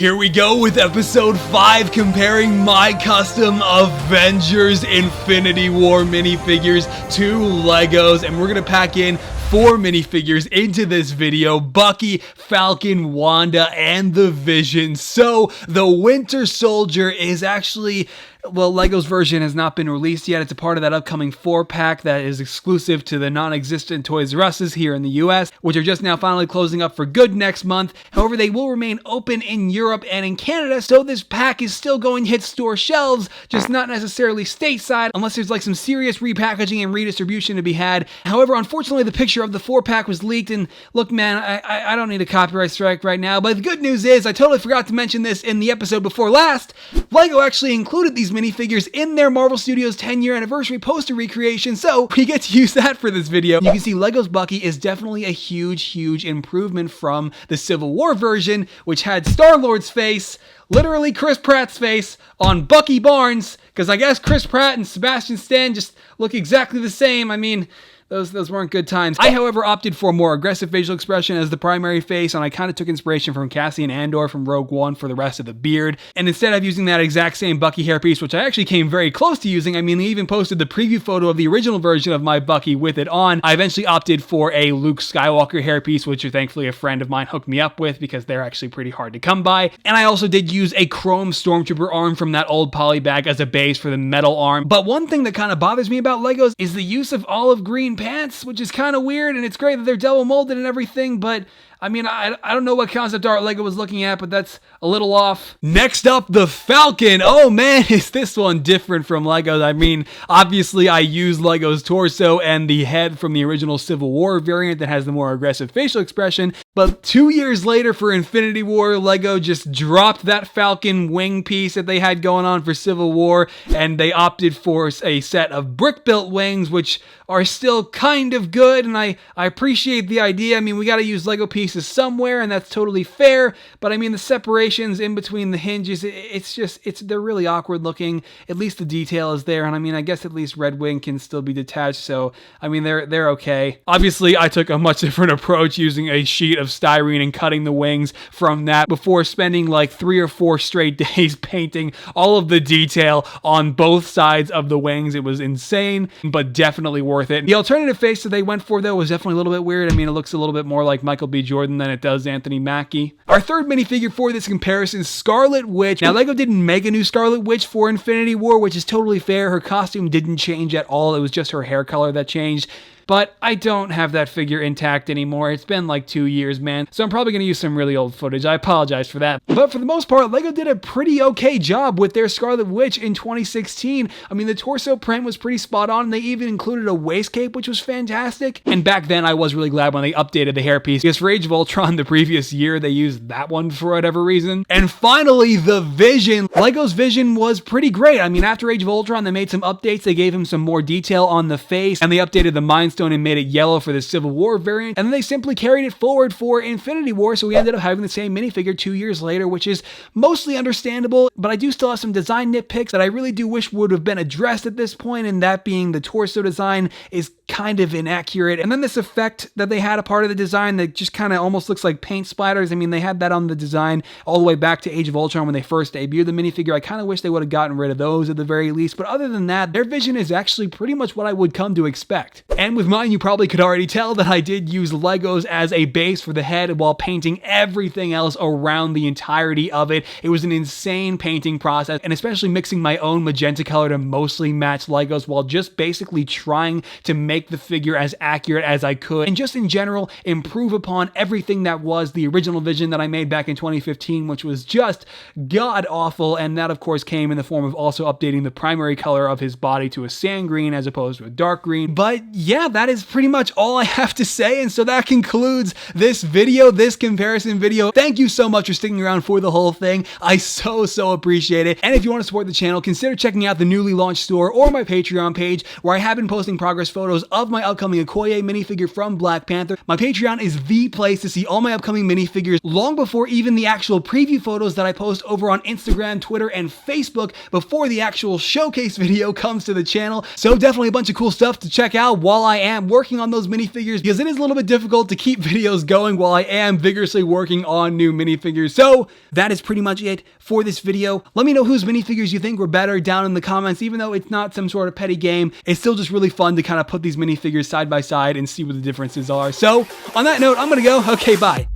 Here we go with episode 5, comparing my custom Avengers Infinity War minifigures to Legos, and we're gonna pack in 4 minifigures into this video: Bucky, Falcon, Wanda, and the Vision. So the Winter Soldier is actually, well, Lego's version has not been released yet. It's a part of that upcoming 4-pack that is exclusive to the non-existent Toys R Us's here in the US, which are just now finally closing up for good next month. However, they will remain open in Europe and in Canada, so this pack is still going to hit store shelves, just not necessarily stateside, unless there's like some serious repackaging and redistribution to be had. However, unfortunately, the picture of the 4-pack was leaked, and look, man, I don't need a copyright strike right now, but the good news is, I totally forgot to mention this in the episode before last, Lego actually included these minifigures in their Marvel Studios 10-year anniversary poster recreation, so we get to use that for this video. You can see Lego's Bucky is definitely a huge improvement from the Civil War version, which had Star-Lord's face, literally Chris Pratt's face, on Bucky Barnes, because I guess Chris Pratt and Sebastian Stan just look exactly the same. I mean, those weren't good times. I, however, opted for a more aggressive facial expression as the primary face, and I kind of took inspiration from Cassian Andor from Rogue One for the rest of the beard. And instead of using that exact same Bucky hairpiece, which I actually came very close to using, I mean, they even posted the preview photo of the original version of my Bucky with it on, I eventually opted for a Luke Skywalker hairpiece, which thankfully a friend of mine hooked me up with because they're actually pretty hard to come by. And I also did use a chrome Stormtrooper arm from that old poly bag as a base for the metal arm. But one thing that kind of bothers me about Legos is the use of olive green pants, which is kind of weird, and it's great that they're double molded and everything, but I mean, I don't know what concept art Lego was looking at, but that's a little off. Next up, the Falcon. Oh man, is this one different from Legos. I mean, obviously I used Lego's torso and the head from the original Civil War variant that has the more aggressive facial expression, but 2 years later for Infinity War, Lego just dropped that Falcon wing piece that they had going on for Civil War, and they opted for a set of brick-built wings, which are still kind of good, and I appreciate the idea. I mean, we gotta use Lego pieces somewhere, and that's totally fair, but I mean, the separations in between the hinges, they're really awkward looking. At least the detail is there, and I mean, I guess at least Red Wing can still be detached, so I mean, they're okay. Obviously, I took a much different approach using a sheet of styrene and cutting the wings from that before spending like 3 or 4 straight days painting all of the detail on both sides of the wings. It was insane, but definitely worth it. The alternative face that they went for, though, was definitely a little bit weird. I mean, it looks a little bit more like Michael B. Jordan than it does Anthony Mackie. Our third minifigure for this comparison is Scarlet Witch. Now, Lego didn't make a new Scarlet Witch for Infinity War, which is totally fair. Her costume didn't change at all. It was just her hair color that changed. But I don't have that figure intact anymore. It's been like 2 years, man. So I'm probably going to use some really old footage. I apologize for that. But for the most part, Lego did a pretty okay job with their Scarlet Witch in 2016. I mean, the torso print was pretty spot on, and they even included a waist cape, which was fantastic. And back then, I was really glad when they updated the hairpiece, because for Age of Ultron the previous year, they used that one for whatever reason. And finally, the Vision. Lego's Vision was pretty great. I mean, after Age of Ultron, they made some updates. They gave him some more detail on the face, and they updated the Mind Stone and made it yellow for the Civil War variant, and then they simply carried it forward for Infinity War, so we ended up having the same minifigure 2 years later, which is mostly understandable, but I do still have some design nitpicks that I really do wish would have been addressed at this point, and that being the torso design is kind of inaccurate, and then this effect that they had a part of the design that just kind of almost looks like paint splatters. I mean, they had that on the design all the way back to Age of Ultron when they first debuted the minifigure. I kind of wish they would have gotten rid of those at the very least, but other than that, their Vision is actually pretty much what I would come to expect. And with mine, you probably could already tell that I did use Legos as a base for the head while painting everything else around the entirety of it. It was an insane painting process, and especially mixing my own magenta color to mostly match Legos while just basically trying to make the figure as accurate as I could, and just in general improve upon everything that was the original Vision that I made back in 2015, which was just god awful. And that of course came in the form of also updating the primary color of his body to a sand green as opposed to a dark green. But yeah, that is pretty much all I have to say, and so that concludes this video, this comparison video. Thank you so much for sticking around for the whole thing. I so appreciate it. And if you want to support the channel, consider checking out the newly launched store or my Patreon page, where I have been posting progress photos of my upcoming Okoye minifigure from Black Panther. My Patreon is the place to see all my upcoming minifigures long before even the actual preview photos that I post over on Instagram, Twitter, and Facebook before the actual showcase video comes to the channel. So definitely a bunch of cool stuff to check out while I am working on those minifigures, because it is a little bit difficult to keep videos going while I am vigorously working on new minifigures. So that is pretty much it for this video. Let me know whose minifigures you think were better down in the comments. Even though it's not some sort of petty game, it's still just really fun to kind of put these minifigures side by side and see what the differences are. So on that note, I'm gonna go. Okay, bye.